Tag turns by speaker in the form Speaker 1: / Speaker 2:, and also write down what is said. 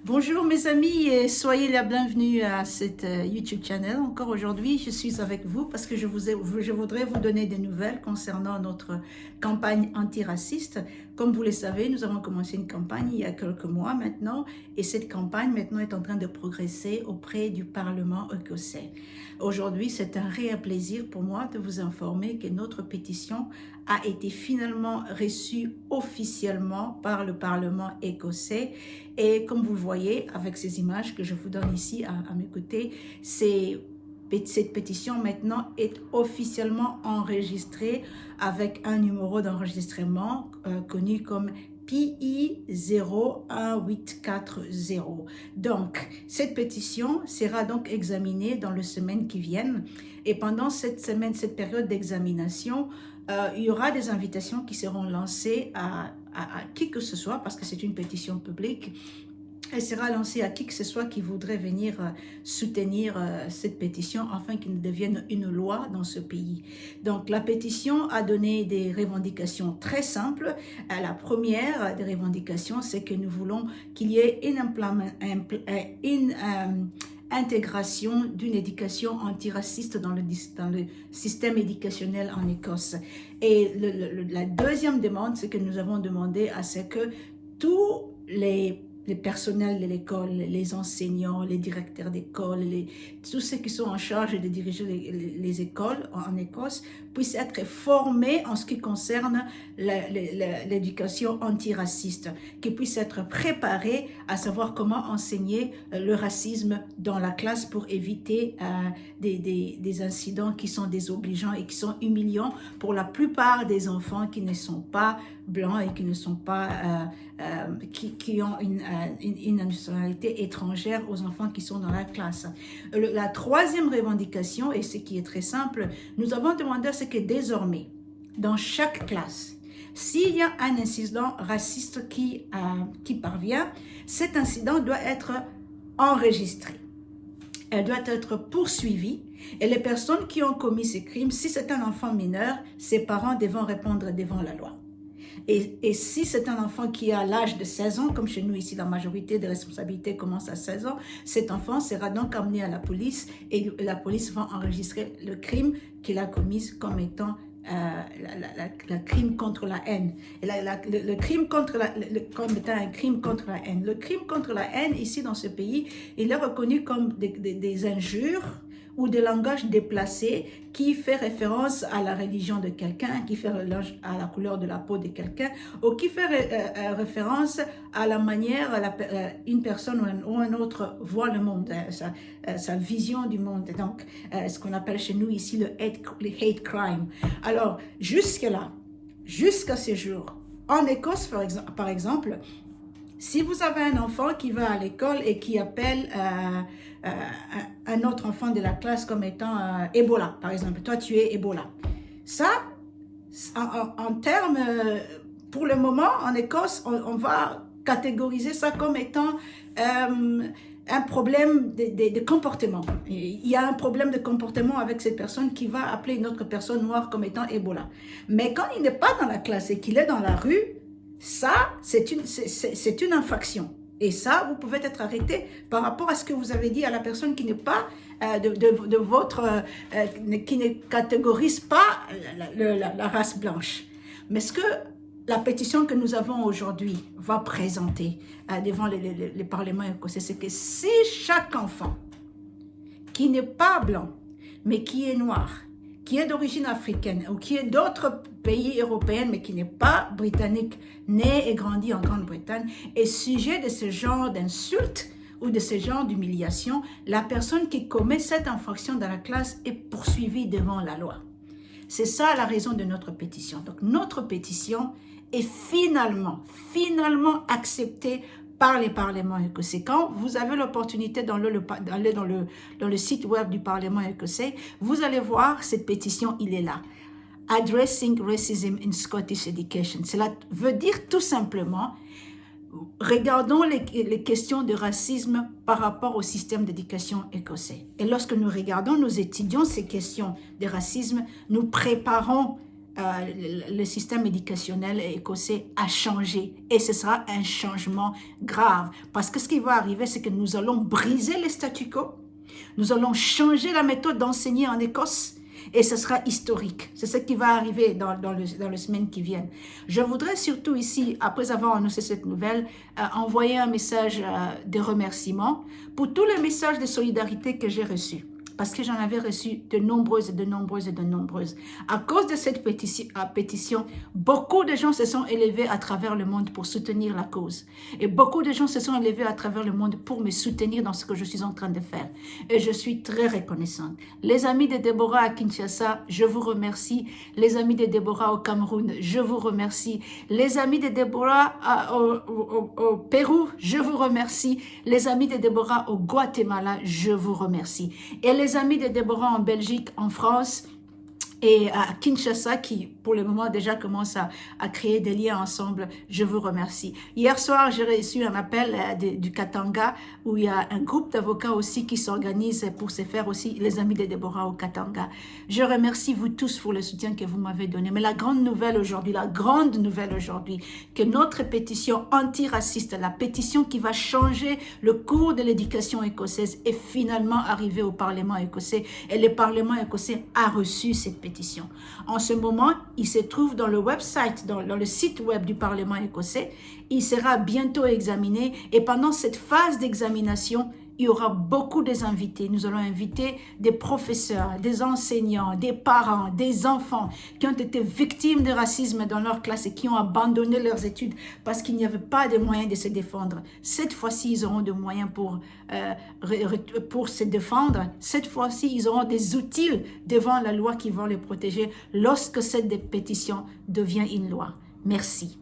Speaker 1: Bonjour mes amis et soyez la bienvenue à cette YouTube channel. Encore aujourd'hui, je suis avec vous parce que je voudrais vous donner des nouvelles concernant notre campagne antiraciste. Comme vous le savez, nous avons commencé une campagne il y a quelques mois maintenant et cette campagne maintenant est en train de progresser auprès du Parlement écossais. Aujourd'hui, c'est un réel plaisir pour moi de vous informer que notre pétition a été finalement reçue officiellement par le Parlement écossais. Et comme vous le voyez avec ces images que je vous donne ici à mes côtés, cette pétition maintenant est officiellement enregistrée avec un numéro d'enregistrement connu comme PI 01840. Donc, cette pétition sera donc examinée dans les semaines qui viennent. Et pendant cette période d'examination, il y aura des invitations qui seront lancées à qui que ce soit, parce que c'est une pétition publique. Elle sera lancée à qui que ce soit qui voudrait venir soutenir cette pétition afin qu'elle devienne une loi dans ce pays. Donc la pétition a donné des revendications très simples. La première des revendications, c'est que nous voulons qu'il y ait une intégration d'une éducation antiraciste dans le système éducationnel en Écosse. Et la deuxième demande, c'est que nous avons demandé à ce que tous les personnels de l'école, les enseignants, les directeurs d'école, tous ceux qui sont en charge de diriger les écoles en Écosse puissent être formés en ce qui concerne l'éducation antiraciste, qu'ils puissent être préparés à savoir comment enseigner le racisme dans la classe pour éviter des incidents qui sont désobligeants et qui sont humiliants pour la plupart des enfants qui ne sont pas blancs et qui ne sont pas qui ont une nationalité étrangère aux enfants qui sont dans la classe. La troisième revendication, et ce qui est très simple, nous avons demandé à ce que désormais, dans chaque classe, s'il y a un incident raciste qui parvient, cet incident doit être enregistré. Elle doit être poursuivie et les personnes qui ont commis ces crimes, si c'est un enfant mineur, ses parents devront répondre devant la loi. Et si c'est un enfant qui a l'âge de 16 ans, comme chez nous ici, la majorité des responsabilités commencent à 16 ans, cet enfant sera donc amené à la police et la police va enregistrer le crime qu'il a commis comme étant le crime contre la haine. Et le crime contre comme étant un crime contre la haine. Le crime contre la haine, ici dans ce pays, il est reconnu comme des injures ou des langages déplacés qui fait référence à la religion de quelqu'un, qui fait référence à la couleur de la peau de quelqu'un, ou qui fait référence à la manière une personne ou un autre voit le monde, sa vision du monde. Donc, ce qu'on appelle chez nous ici le hate crime. Alors, jusque-là, jusqu'à ce jour, en Écosse, par exemple, si vous avez un enfant qui va à l'école et qui appelle un autre enfant de la classe comme étant Ebola, par exemple, toi tu es Ebola. Ça, en termes, pour le moment, en Écosse, on va catégoriser ça comme étant un problème de comportement. Il y a un problème de comportement avec cette personne qui va appeler une autre personne noire comme étant Ebola. Mais quand il n'est pas dans la classe et qu'il est dans la rue, ça, c'est une infraction. Et ça, vous pouvez être arrêté par rapport à ce que vous avez dit à la personne qui n'est pas de votre, qui ne catégorise pas la race blanche. Mais ce que la pétition que nous avons aujourd'hui va présenter devant les parlements écossais, c'est que si chaque enfant qui n'est pas blanc, mais qui est noir, qui est d'origine africaine ou qui est d'autres pays européens mais qui n'est pas britannique, né et grandi en Grande-Bretagne, est sujet de ce genre d'insultes ou de ce genre d'humiliation, la personne qui commet cette infraction dans la classe est poursuivie devant la loi. C'est ça la raison de notre pétition. Donc notre pétition est finalement acceptée par les parlements écossais. Quand vous avez l'opportunité d'aller dans le site web du Parlement écossais, vous allez voir cette pétition, il est là. Addressing Racism in Scottish Education. Cela veut dire tout simplement, regardons les questions de racisme par rapport au système d'éducation écossais. Et lorsque nous regardons, nous étudions ces questions de racisme, nous préparons le système éducationnel écossais a changé et ce sera un changement grave parce que ce qui va arriver, c'est que nous allons briser le statu quo, nous allons changer la méthode d'enseigner en Écosse et ce sera historique. C'est ce qui va arriver dans les semaines qui viennent. Je voudrais surtout ici, après avoir annoncé cette nouvelle, envoyer un message de remerciement pour tous les messages de solidarité que j'ai reçus. Parce que j'en avais reçu de nombreuses. À cause de cette pétition, beaucoup de gens se sont élevés à travers le monde pour soutenir la cause. Et beaucoup de gens se sont élevés à travers le monde pour me soutenir dans ce que je suis en train de faire. Et je suis très reconnaissante. Les amis de Déborah à Kinshasa, je vous remercie. Les amis de Déborah au Cameroun, je vous remercie. Les amis de Déborah au Pérou, je vous remercie. Les amis de Déborah au Guatemala, je vous remercie. Et les amis de Déborah en Belgique, en France et à Kinshasa qui pour le moment déjà commence à créer des liens ensemble, je vous remercie. Hier soir, j'ai reçu un appel du Katanga où il y a un groupe d'avocats aussi qui s'organise pour se faire aussi les amis de Déborah au Katanga. Je remercie vous tous pour le soutien que vous m'avez donné. Mais la grande nouvelle aujourd'hui, que notre pétition antiraciste, la pétition qui va changer le cours de l'éducation écossaise est finalement arrivée au Parlement écossais et le Parlement écossais a reçu cette pétition. En ce moment, il se trouve dans le website, dans le site web du Parlement écossais. Il sera bientôt examiné et pendant cette phase d'examination, il y aura beaucoup d'invités. Nous allons inviter des professeurs, des enseignants, des parents, des enfants qui ont été victimes de racisme dans leur classe et qui ont abandonné leurs études parce qu'il n'y avait pas de moyens de se défendre. Cette fois-ci, ils auront des moyens pour se défendre. Cette fois-ci, ils auront des outils devant la loi qui vont les protéger lorsque cette pétition devient une loi. Merci.